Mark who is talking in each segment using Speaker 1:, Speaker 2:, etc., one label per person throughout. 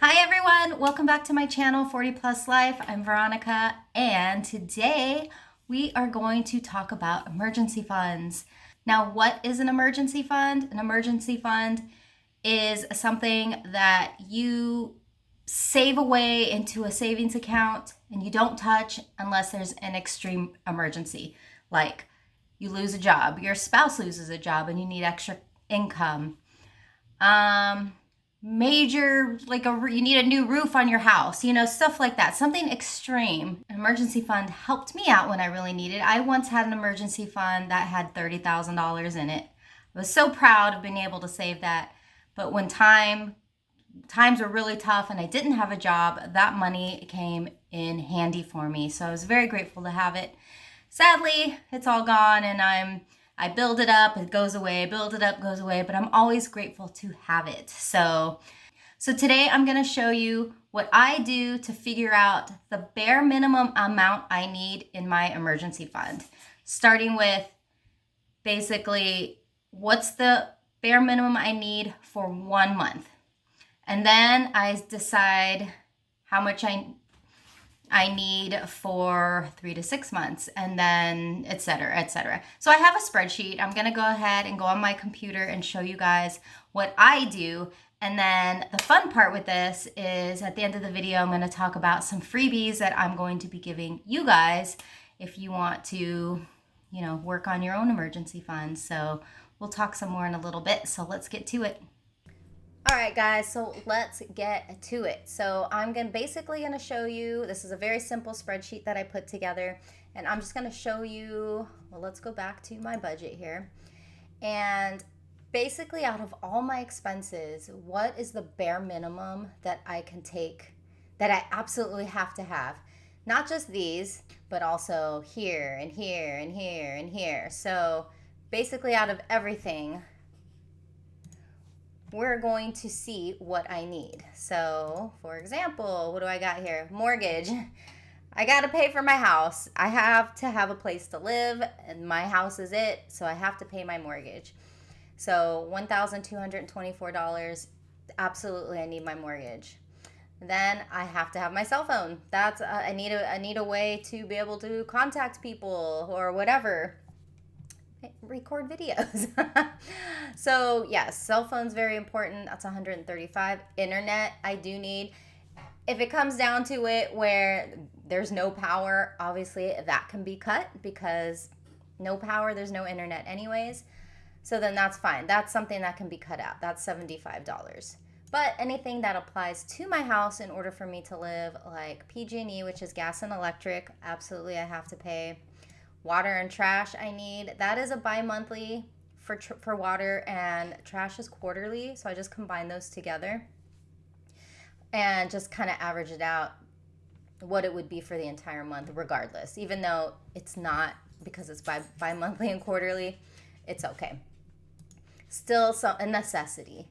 Speaker 1: Hi everyone, welcome back to my channel 40 Plus Life. I'm Veronica and today we are going to talk about emergency funds. Now, what is an emergency fund? An emergency fund is something that you save away into a savings account and you don't touch unless there's an extreme emergency, like you lose a job, your spouse loses a job and you need extra income. Major, like you need a new roof on your house, stuff like that, something extreme. An emergency fund helped me out when I really needed. I once had an emergency fund that had $30,000 in it. I was so proud of being able to save that. But when times were really tough and I didn't have a job, that money came in handy for me. So I was very grateful to have it. Sadly, it's all gone and I build it up, it goes away, build it up, goes away, but I'm always grateful to have it. So today I'm gonna show you what I do to figure out the bare minimum amount I need in my emergency fund. Starting with basically what's the bare minimum I need for 1 month. And then I decide how much I need for 3 to 6 months, and then et cetera, et cetera. So I have a spreadsheet. I'm gonna go ahead and go on my computer and show you guys what I do. And then the fun part with this is at the end of the video, I'm gonna talk about some freebies that I'm going to be giving you guys if you want to, work on your own emergency funds. So we'll talk some more in a little bit. So let's get to it. All right, guys, so let's get to it. So I'm basically gonna show you, this is a very simple spreadsheet that I put together, and I'm just gonna show you, well, let's go back to my budget here. And basically out of all my expenses, what is the bare minimum that I can take, that I absolutely have to have? Not just these, but also here and here and here and here. So basically out of everything, we're going to see what I need. So, for example, what do I got here? Mortgage. I got to pay for my house. I have to have a place to live, and my house is it, so I have to pay my mortgage. So, $1,224. Absolutely, I need my mortgage. Then I have to have my cell phone. That's I need a way to be able to contact people or whatever. Record videos. So yes, cell phone's very important. That's $135. Internet I do need. If it comes down to it where there's no power, obviously that can be cut, because no power, there's no internet anyways. So then that's fine. That's something that can be cut out. That's $75. But anything that applies to my house in order for me to live, like PG&E, which is gas and electric, absolutely I have to pay. Water and trash I need. That is a bi-monthly for water, and trash is quarterly. So I just combine those together and just kind of average it out what it would be for the entire month regardless. Even though it's not, because it's bi-monthly and quarterly, it's okay. Still a necessity.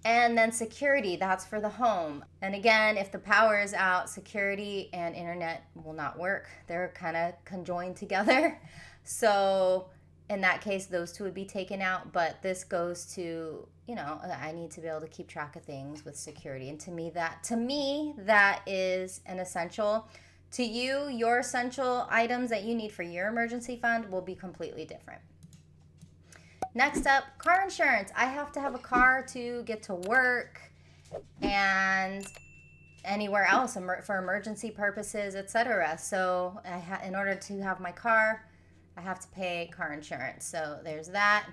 Speaker 1: And then security, that's for the home. And again, if the power is out, security and internet will not work. They're kind of conjoined together. So in that case, those two would be taken out. But this goes to, I need to be able to keep track of things with security. And to me, that is an essential. To you, your essential items that you need for your emergency fund will be completely different. Next up, car insurance. I have to have a car to get to work and anywhere else for emergency purposes, etc. So in order to have my car, I have to pay car insurance. So there's that.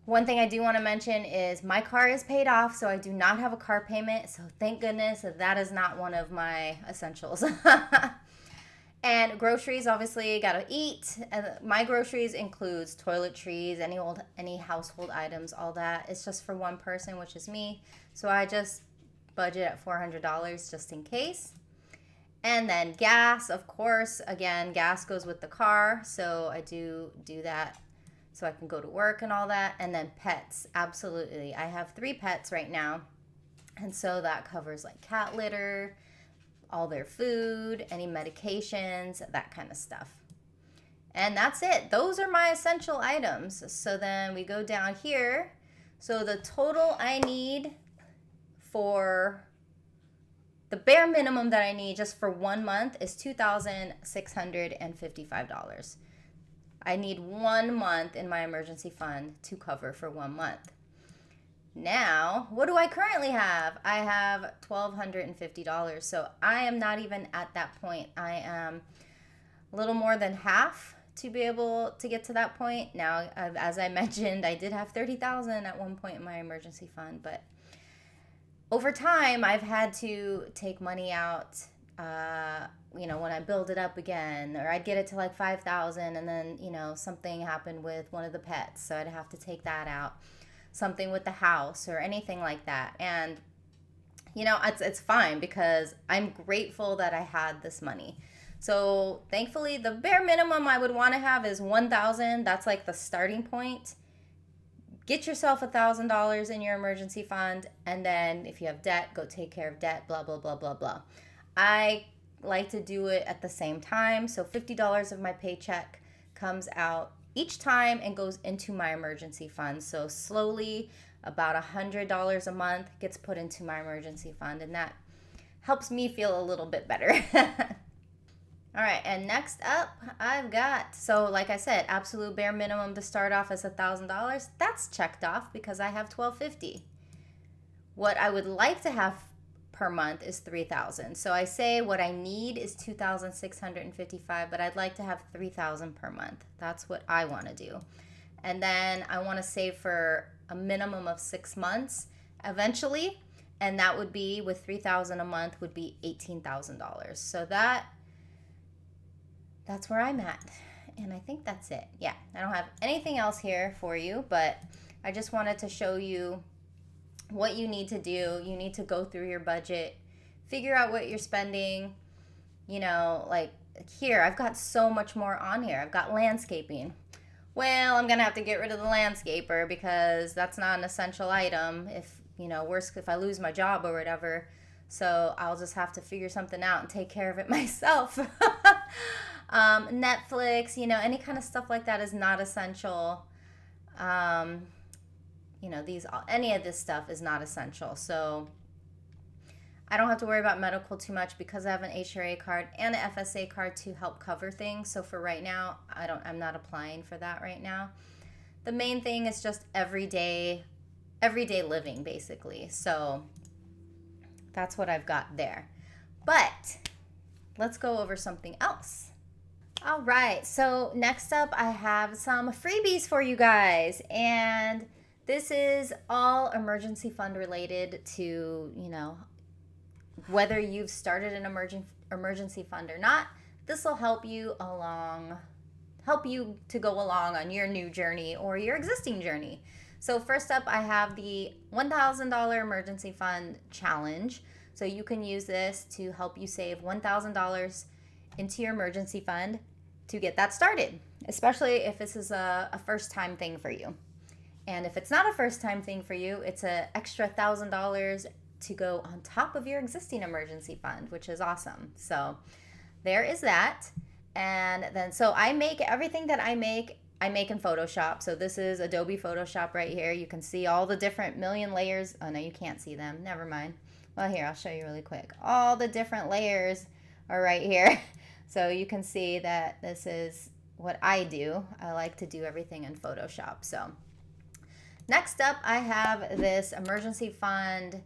Speaker 1: One thing I do want to mention is my car is paid off, so I do not have a car payment. So thank goodness that is not one of my essentials. And groceries, obviously, gotta eat. My groceries includes toiletries, any household items, all that. It's just for one person, which is me. So I just budget at $400 just in case. And then gas, of course. Again, gas goes with the car, so I do that so I can go to work and all that. And then pets, absolutely. I have 3 pets right now, and so that covers like cat litter, all their food, any medications, that kind of stuff. And that's it. Those are my essential items. So then we go down here. So the total I need for The bare minimum that I need just for 1 month is $2,655. I need 1 month in my emergency fund to cover for 1 month. Now, what do I currently have? I have $1,250. So I am not even at that point. I am a little more than half to be able to get to that point. Now, as I mentioned, I did have $30,000 at one point in my emergency fund, but over time, I've had to take money out, when I build it up again, or I'd get it to like 5,000, and then, something happened with one of the pets, so I'd have to take that out. Something with the house or anything like that. And, it's fine because I'm grateful that I had this money. So thankfully, the bare minimum I would want to have is 1,000. That's like the starting point. Get yourself $1,000 in your emergency fund, and then if you have debt, go take care of debt, blah, blah, blah, blah, blah. I like to do it at the same time. So $50 of my paycheck comes out each time and goes into my emergency fund. So slowly, about $100 a month gets put into my emergency fund, and that helps me feel a little bit better. All right, and next up, I've got, so like I said, absolute bare minimum to start off is $1,000. That's checked off because I have $1,250. What I would like to have per month is $3,000. So I say what I need is $2,655, but I'd like to have $3,000 per month. That's what I want to do. And then I want to save for a minimum of 6 months eventually, and that would be, with $3,000 a month, would be $18,000. So that's where I'm at. And I think that's it. Yeah, I don't have anything else here for you, but I just wanted to show you what you need to do. You need to go through your budget, figure out what you're spending. Like here, I've got so much more on here. I've got landscaping. Well, I'm going to have to get rid of the landscaper because that's not an essential item if, worse if I lose my job or whatever. So I'll just have to figure something out and take care of it myself. Netflix, any kind of stuff like that is not essential. Any of this stuff is not essential. So I don't have to worry about medical too much because I have an HRA card and an FSA card to help cover things. So for right now, I'm not applying for that right now. The main thing is just everyday living, basically. So that's what I've got there. But let's go over something else. All right, so next up I have some freebies for you guys, and this is all emergency fund related to, whether you've started an emergency fund or not. This will help you to go along on your new journey or your existing journey. So first up, I have the $1,000 emergency fund challenge. So you can use this to help you save $1,000 into your emergency fund to get that started, especially if this is a first-time thing for you. And if it's not a first-time thing for you, it's an extra $1,000 to go on top of your existing emergency fund, which is awesome. So there is that. And then, so I make everything that I make in Photoshop. So this is Adobe Photoshop right here. You can see all the different million layers. Oh no, you can't see them. Never mind. Well, here, I'll show you really quick. All the different layers are right here. So you can see that this is what I do. I like to do everything in Photoshop. So next up, I have this emergency fund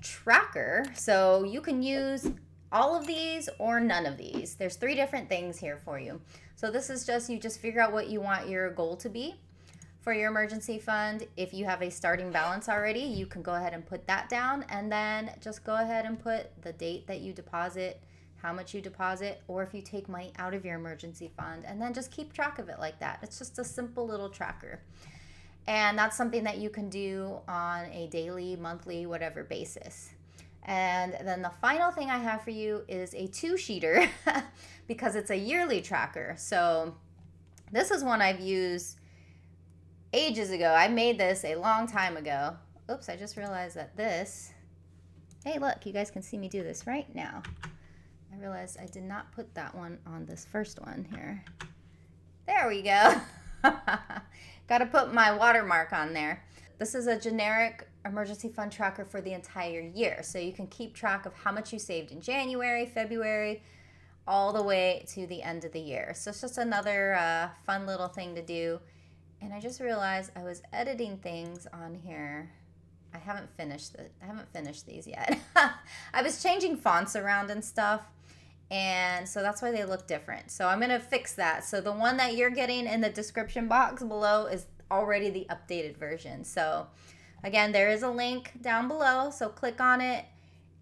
Speaker 1: tracker. So you can use all of these or none of these. There's 3 different things here for you. So this is just, you just figure out what you want your goal to be for your emergency fund. If you have a starting balance already, you can go ahead and put that down, and then just go ahead and put the date that you deposit, how much you deposit, or if you take money out of your emergency fund, and then just keep track of it like that. It's just a simple little tracker. And that's something that you can do on a daily, monthly, whatever basis. And then the final thing I have for you is a 2-sheeter because it's a yearly tracker. So this is one I've used ages ago. I made this a long time ago. Oops, I just realized that this, hey look, you guys can see me do this right now. I realized I did not put that one on this first one here. There we go. Got to put my watermark on there. This is a generic emergency fund tracker for the entire year. So you can keep track of how much you saved in January, February, all the way to the end of the year. So it's just another fun little thing to do. And I just realized I was editing things on here. I haven't finished these yet. I was changing fonts around and stuff, and so that's why they look different. So I'm gonna fix that. So the one that you're getting in the description box below is already the updated version. So again, there is a link down below, so click on it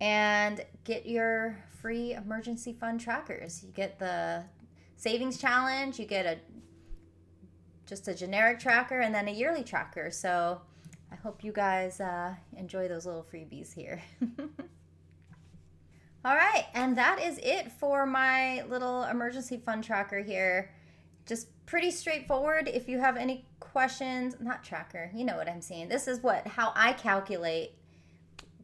Speaker 1: and get your free emergency fund trackers. You get the savings challenge, you get just a generic tracker, and then a yearly tracker. So I hope you guys enjoy those little freebies here. All right, and that is it for my little emergency fund tracker here. Just pretty straightforward. If you have any questions, not tracker, you know what I'm saying. This is how I calculate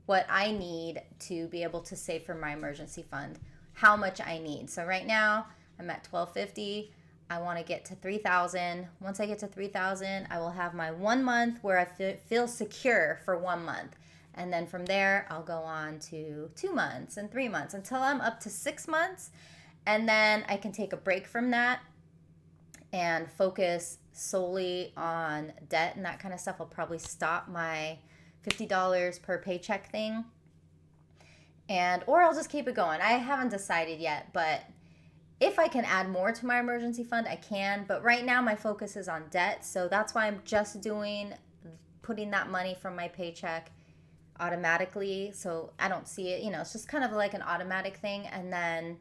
Speaker 1: what I need to be able to save for my emergency fund, how much I need. So right now I'm at $1,250. I want to get to $3,000. Once I get to $3,000, I will have my 1 month where I feel secure for 1 month. And then from there, I'll go on to 2 months and 3 months until I'm up to 6 months. And then I can take a break from that and focus solely on debt and that kind of stuff. I'll probably stop my $50 per paycheck thing, or I'll just keep it going. I haven't decided yet, but if I can add more to my emergency fund, I can. But right now my focus is on debt, so that's why I'm just putting that money from my paycheck automatically, so I don't see it. It's just kind of like an automatic thing. And then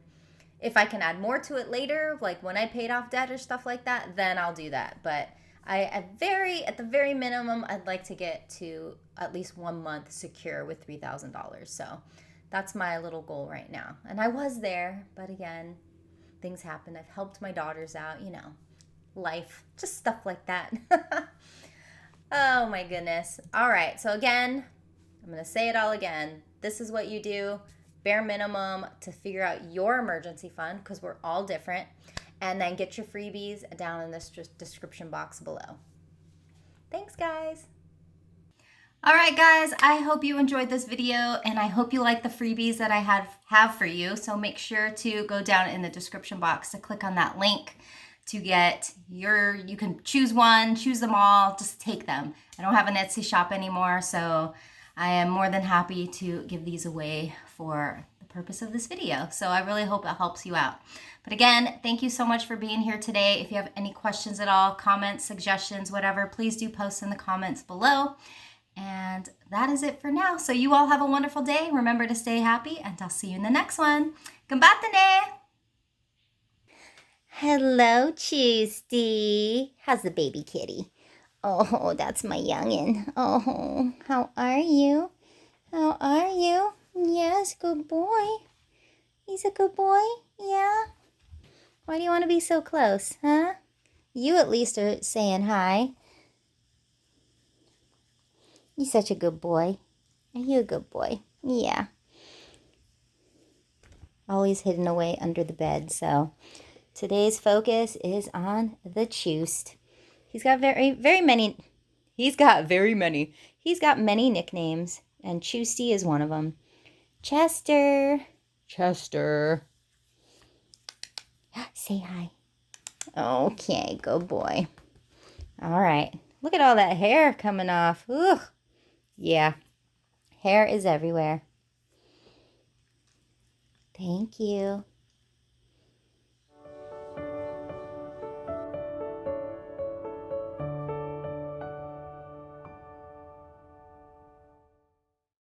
Speaker 1: if I can add more to it later, like when I paid off debt or stuff like that, then I'll do that. But at the very minimum, I'd like to get to at least 1 month secure with $3,000. So that's my little goal right now. And I was there, but again, things happen. I've helped my daughters out, life, just stuff like that. Oh my goodness. All right. So again, I'm going to say it all again. This is what you do, bare minimum, to figure out your emergency fund, because we're all different. And then get your freebies down in this description box below. Thanks, guys. All right, guys, I hope you enjoyed this video, and I hope you like the freebies that I have for you. So make sure to go down in the description box to click on that link to get you can choose one, choose them all, just take them. I don't have an Etsy shop anymore, so I am more than happy to give these away for the purpose of this video. So I really hope it helps you out. But again, thank you so much for being here today. If you have any questions at all, comments, suggestions, whatever, please do post in the comments below. And that is it for now. So you all have a wonderful day. Remember to stay happy, and I'll see you in the next one. Kumbatane! Hello, Tuesday. How's the baby kitty? Oh, that's my youngin'. Oh, how are you? How are you? Yes, good boy. He's a good boy? Yeah? Why do you want to be so close, huh? You at least are saying hi. You're such a good boy. Are you a good boy? Yeah. Always hidden away under the bed. So today's focus is on the Choost. He's got many nicknames, and Choosty is one of them. Chester. Say hi. Okay, good boy. All right. Look at all that hair coming off. Ugh. Yeah, hair is everywhere. Thank you.